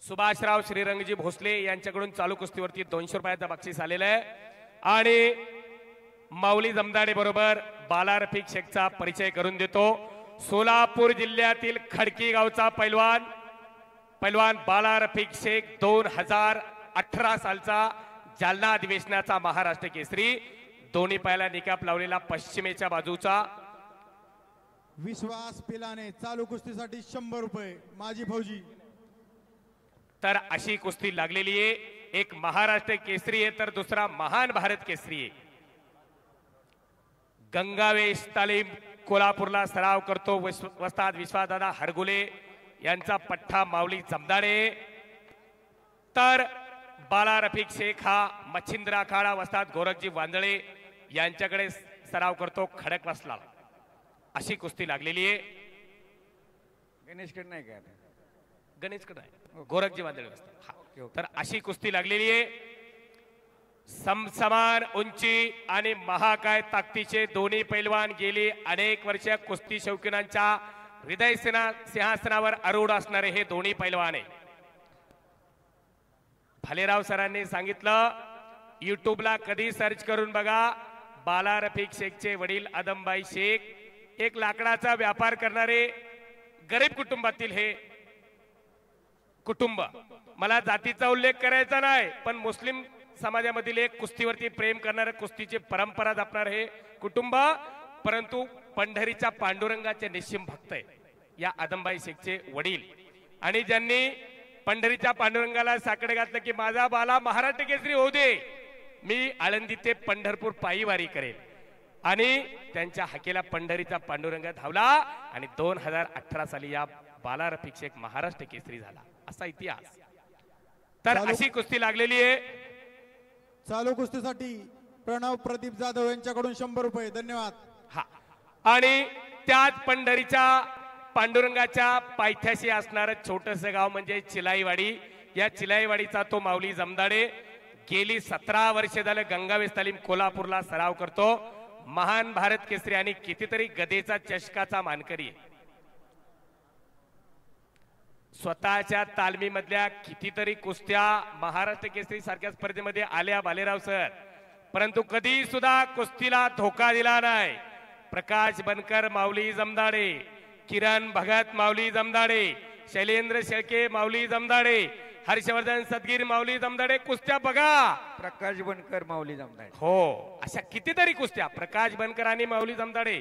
सुभाषराव श्रीरंगजी भोसले यांच्याकडून चालू कुस्तीवरती 200 रुपयाचा बक्षीस आलेला आहे आणि माऊली जमदाडे बरोबर बाला रफिक शेखचा परिचय करून देतो। सोलापूर जिल्ह्यातील खडकी गावचा पैलवान बाला रफिक शेख 2018 सालचा जालना अधिवेशनाचा महाराष्ट्र केसरी, दोन्ही पायाला निकाप लावलेला पश्चिमेच्या बाजूचा। विश्वास पिलाने चालू कुस्तीसाठी 100 रुपये माजी फौजी। तर अशी कुस्ती लागलेली आहे, एक महाराष्ट्र केसरी आहे तर दुसरा महान भारत केसरी आहे। गंगावेश तालीम कोल्हापूरला सराव करतो वस्ताद विश्वासदादा हरगुले यांचा पठ्ठा माऊली जमदाडे, तर बाला रफिक शेख हा मच्छिंद्र आखाडा वस्ताद गोरखजी वांदळे यांच्याकडे सराव करतो खडकवासला। अशी कुस्ती लागलेली आहे। गणेशकडे नाही का? गणेशकडे आहे, गोरखजी वांदळे वस्ताद। तर अशी कुस्ती लागलेली आहे। समसमान उंची आणि महाकाय ताकदीचे दोन्ही पैलवान गेली अनेक वर्ष कुस्ती शौकीनांच्या हृदय सिंहासनावर आरूढ असणारे हे दोन्ही पैलवान आहे। भालेराव सरांनी सांगितलं, युट्यूबला कधी सर्च करून बघा, बाला रफिक शेखचे वडील आदमबाई शेख एक लाकडाचा व्यापार करणारे गरीब कुटुंबातील हे कुटुंब। मला जातीचा उल्लेख करायचा नाही, पण मुस्लिम समाजामधील एक कुस्तीवरती प्रेम करणारे, कुस्तीची परंपरा जपणारे हे कुटुंब, परंतु पंढरीच्या पांडुरंगाचे निश्चिम भक्त आहे या आदमबाई शेखचे वडील, आणि ज्यांनी पंढरीच्या पांडुरंगाला साकडे घातलं की माझा बाला महाराष्ट्र केसरी होऊ दे, मी आळंदी ते पंढरपूर पायी वारी करेल, आणि त्यांच्या हाकेला पंढरीचा पांडुरंग धावला आणि 2018 साली या बाला रफिक शेख महाराष्ट्र केसरी झाला, असा इतिहास। तर अशी कुस्ती लागलेली आहे। चालू कुस्तीसाठी प्रणव प्रदीप जाधव यांच्याकडून 100 रुपये, धन्यवाद। हा, आणि त्याच पंढरीच्या पांडुरंगाच्या पायथ्याशी असणारं छोटस गाव म्हणजे चिलाईवाडी, या चिलाईवाडीचा तो माऊली जमदाडे गेली 17 वर्ष झालं गंगावेश तालीम कोल्हापूरला सराव करतो, महान भारत केसरी आणि कितीतरी गदेचा चषकाचा मानकरी आहे। स्वतःच्या तालमीमधल्या कितीतरी कुस्त्या महाराष्ट्र केसरी सारख्या स्पर्धेमध्ये आल्या भालेराव सर, परंतु कधी सुद्धा कुस्तीला धोका दिला नाही। प्रकाश बनकर माऊली जमदाडे, किरण भगत माऊली जमदाडे, शैलेंद्र शेळके माऊली जमदाडे, हर्षवर्धन सदगीर माऊली जमदाडे, कुस्त्या बघा। प्रकाश बनकर माऊली जमदाडे, हो, अशा कितीतरी कुस्त्या। प्रकाश बनकर आणि माऊली जमदाडे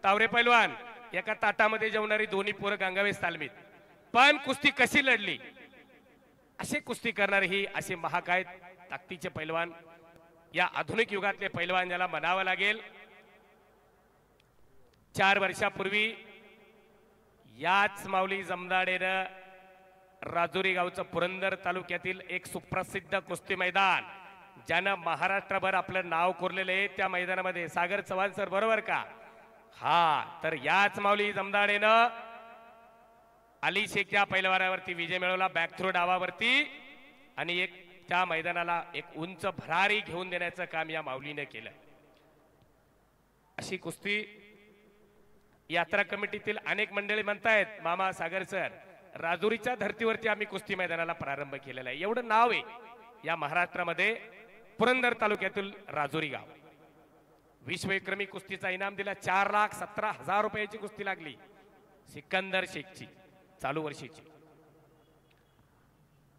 तावरे पैलवान एका ताटामध्ये जेवणारी दोन्ही पोरं गंगावेश तालमीत, पण कुस्ती कशी लढली, असे कुस्ती करणारे ही असे महाकाय ताकदीचे पैलवान, या आधुनिक युगातले पैलवान ज्याला म्हणावं लागेल। 4 वर्षापूर्वी याच माऊली जमदाडेनं राजुरी गावचं पुरंदर तालुक्यातील एक सुप्रसिद्ध कुस्ती मैदान, ज्यानं महाराष्ट्रभर आपलं नाव कोरलेलं आहे, त्या मैदानामध्ये सागर चव्हाण सर बरोबर का? हा, तर याच माऊली जमदाडेनं अली शेखच्या पैलवानावरती विजय मिळवला बॅक थ्रो डावावरती, आणि एक त्या मैदानाला एक उंच भरारी घेऊन देण्याचं काम या माऊलीने केलं। अशी कुस्ती यात्रा कमिटीतील अनेक मंडळी म्हणतायत, मामा सागर सर राजुरीच्या धर्तीवरती आम्ही कुस्ती मैदानाला प्रारंभ केलेला आहे, एवढं नाव आहे या महाराष्ट्रामध्ये पुरंदर तालुक्यातील राजुरी गाव। विश्वविक्रमी कुस्तीचा इनाम दिला, 4,17,000 रुपयाची कुस्ती लागली सिकंदर शेखची चालू वर्षीची।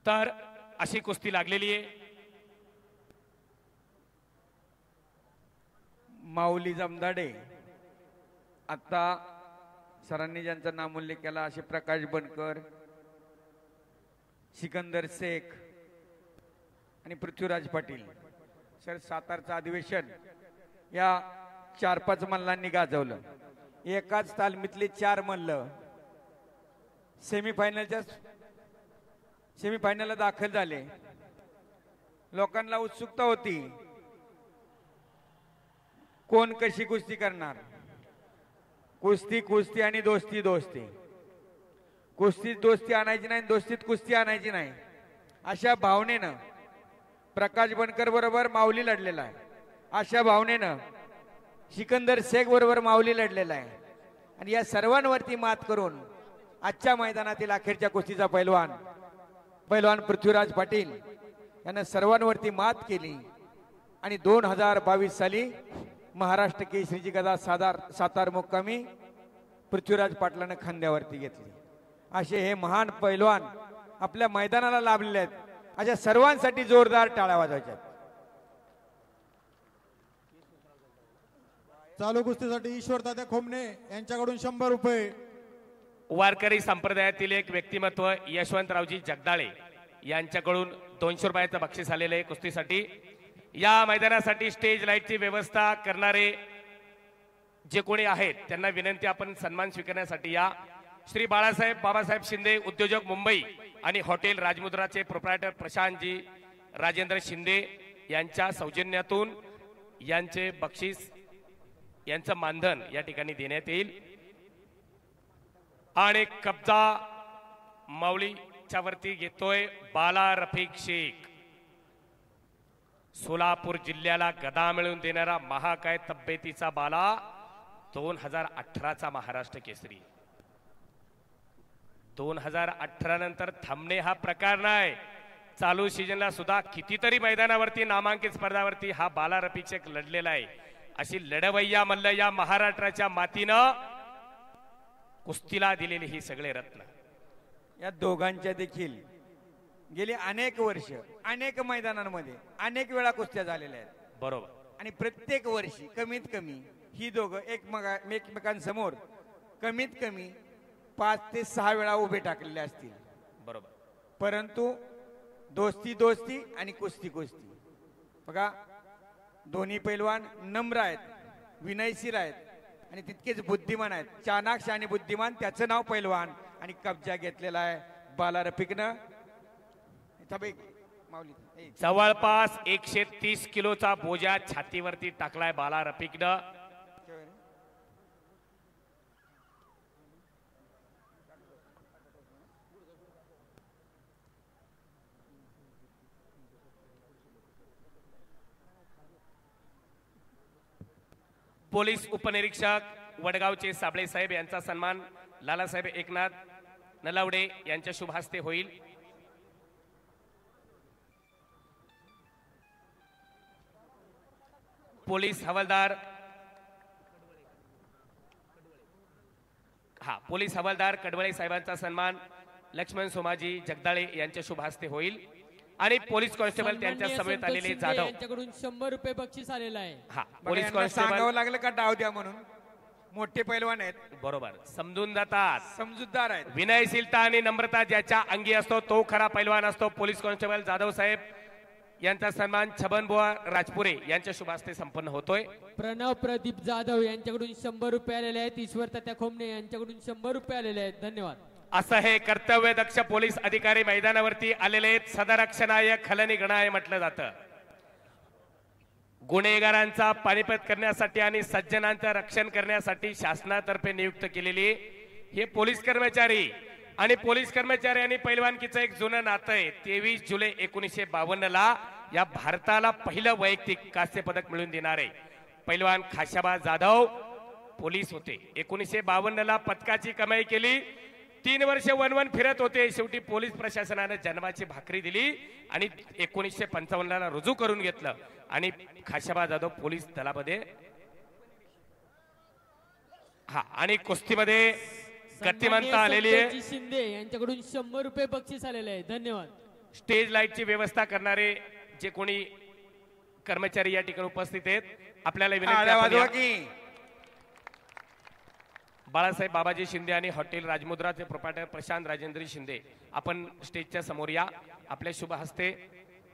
तर अशी कुस्ती लागलेली आहे। माऊली जमदाडे, आता सरांनी ज्यांचं नाम उल्लेख केला असे प्रकाश बनकर, सिकंदर शेख आणि पृथ्वीराज पाटील सर, सातारचं अधिवेशन या 4-5 मल्लांनी गाजवलं। एकाच तालमीतले 4 मल्ल सेमीफायनलला दाखल झाले। लोकांना उत्सुकता होती कोण कशी कुस्ती करणार, कुस्ती कुस्ती आणि दोस्ती दोस्ती, कुस्तीत दोस्ती आणायची नाही, दोस्तीत कुस्ती आणायची नाही, अशा भावनेनं प्रकाश बनकर बरोबर माऊली लढलेला आहे, अशा भावनेनं सिकंदर शेख बरोबर माऊली लढलेला आहे, आणि या सर्वांवरती मात करून आजच्या मैदानातील अखेरच्या कुस्तीचा पैलवान पैलवान पृथ्वीराज पाटील यांना सर्वांवरती मात केली आणि 2022 साली महाराष्ट्र केसरीची गदा सातार मुक्कामी पृथ्वीराज पाटलांना खांद्यावरती घेतली. असे हे महान पैलवान आपल्या मैदानाला लाभलेले आहेत. अशा सर्वांसाठी जोरदार टाळ्या वाजवायच्या. चालू कुस्तीसाठी ईश्वर तात्या खोमणे यांच्याकडून 100 रुपये. वारकरी संप्रदायातील एक व्यक्तिमत्व यशवंतरावजी जगदाळे यांच्याकडून 200 रुपयाचं बक्षीस आलेलं आहे कुस्तीसाठी. या मैदानासाठी स्टेज लाईटची व्यवस्था करणारे जे कोणी आहेत त्यांना विनंती, आपण सन्मान स्वीकारण्यासाठी या. श्री बाबासाहेब शिंदे उद्योजक मुंबई आणि हॉटेल राजमुद्राचे प्रोप्रायटर प्रशांतजी राजेंद्र शिंदे यांच्या सौजन्यातून यांचे बक्षीस, यांचं मानधन या ठिकाणी देण्यात येईल. आणि कब्जा माऊलीच्या वरती घेतोय बाला रफिक शेख. सोलापूर जिल्ह्याला गदा मिळवून देणारा महाकाय तब्येतीचा बाला, 2018चा महाराष्ट्र केसरी. 2018 नंतर थांबणे हा प्रकार नाही. चालू सीजनला सुद्धा कितीतरी मैदानावरती नामांकित स्पर्धावरती हा बाला रफिक शेख लढलेला आहे. अशी लढवय्या मल्ल या महाराष्ट्राच्या मातीनं कुस्तीला दिलेले ही सगळे रत्न. या दोघांच्या देखील गेली अनेक वर्ष अनेक मैदानांमध्ये अनेक वेळा कुस्त्या झालेल्या आहेत. बरोबर. आणि प्रत्येक वर्षी कमीत कमी ही दोघं एकमेकांसमोर कमीत कमी 5 ते 6 वेळा उभे टाकलेले असतील. बरोबर. परंतु दोस्ती आणि कुस्ती. बघा, दोन्ही पैलवान नम्र आहेत, विनयशील आहेत आणि तितकेच बुद्धिमान आहेत. चाणाक्ष आणि बुद्धिमान त्याचं नाव पैलवान. आणि कब्जा घेतलेला आहे बाला रफिकनं. जवळपास 130 किलोचा बोजा छातीवरती टाकलाय बाला रफिकनं. पोलीस उपनिरीक्षक वडगावचे साबळे साहेब यांचा सन्मान लालासाहेब एकनाथ नलावडे यांच्या शुभ हस्ते होईल. पोलीस हवालदार कडवळे साहेबांचा सन्मान लक्ष्मण सोमाजी जगदाळे यांच्या शुभ हस्ते होईल. आणि पोलीस कॉन्स्टेबल त्यांच्या समेत आलेले जाधव यांच्याकडून 100 रुपये बक्षीस आलेलं आहे. हा, पोलीस कॉन्स्टेबल सांगावं लागलं का डाव द्या म्हणून. मोठे पैलवान आहेत, बरोबर, समजून जातात, समजूतदार आहेत. विनयशीलता आणि नम्रता ज्याच्या अंगी असतो तो खरा पैलवान असतो. पोलीस कॉन्स्टेबल जाधव साहेब यांचा सन्मान छबनबुवा राजपुरे यांच्या शुभ हस्ते संपन्न होतोय. प्रणव प्रदीप जाधव यांच्याकडून 100 रुपये आलेले आहेत. ईश्वर तात्या खोमणे यांच्याकडून 100 रुपये आलेले आहेत. धन्यवाद. असं हे कर्तव्य दक्ष पोलीस अधिकारी मैदानावरती आलेले आहेत. सदरक्षणाय खलनिगणाय म्हटलं जातं. गुन्हेगारांचा पानिपत करण्यासाठी आणि सज्जनांचं रक्षण करण्यासाठी शासनातर्फे नियुक्त केलेली हे पोलीस कर्मचारी. आणि पोलीस कर्मचारी आणि पैलवानकीचं एक जुनं नातं आहे. 23 जुलै 1952 या भारताला पहिलं वैयक्तिक कांस्य पदक मिळवून देणारे पैलवान खाशाबा जाधव पोलीस होते. 1952 पदकाची कमाई केली. 3 वर्ष वन फिरत होते. शेवटी पोलीस प्रशासनाने जन्माची भाकरी दिली आणि 1955 रुजू करून घेतलं आणि खाशाबा जाधव पोलीस दलामध्ये. हा, आणि कुस्तीमध्ये गतिमंता आलेली आहे. शिंदे यांच्याकडून 100 रुपये बक्षीस आलेले आहे. धन्यवाद. स्टेज लाईटची व्यवस्था करणारे जे कोणी कर्मचारी या ठिकाणी उपस्थित आहेत, आपल्याला विनंती. बाळासाहेब बाबाजी शिंदे आणि हॉटेल राजमुद्राचे प्रोप्रायटर प्रशांत राजेंद्र शिंदे, आपण स्टेजच्या समोर या. आपल्या शुभ हस्ते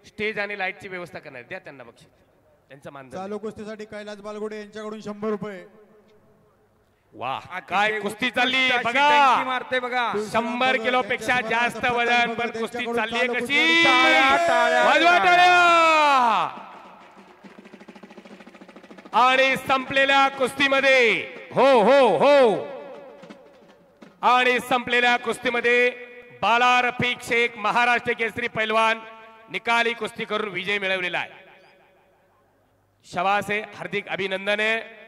स्टेज आणि लाईटची व्यवस्था करणार, द्या त्यांना बक्षीस, त्यांचं मानधन. चालू कुस्तीसाठी कैलास बालगुडे यांच्याकडून 100 रुपये. वाह, काय कुस्ती चालली बघा. मारते बघा. 100 किलो पेक्षा जास्त वजन पण कुस्ती चालली आहे कशी. वाजवा टाळ्या. आणि संपलेल्या कुस्तीमध्ये हो आणि संपलेल्या कुस्तीमध्ये बाला रफिक शेख महाराष्ट्र केसरी पैलवान निकाली कुस्ती करून विजय मिळवलेला आहे. शाबास आहे, हार्दिक अभिनंदन आहे.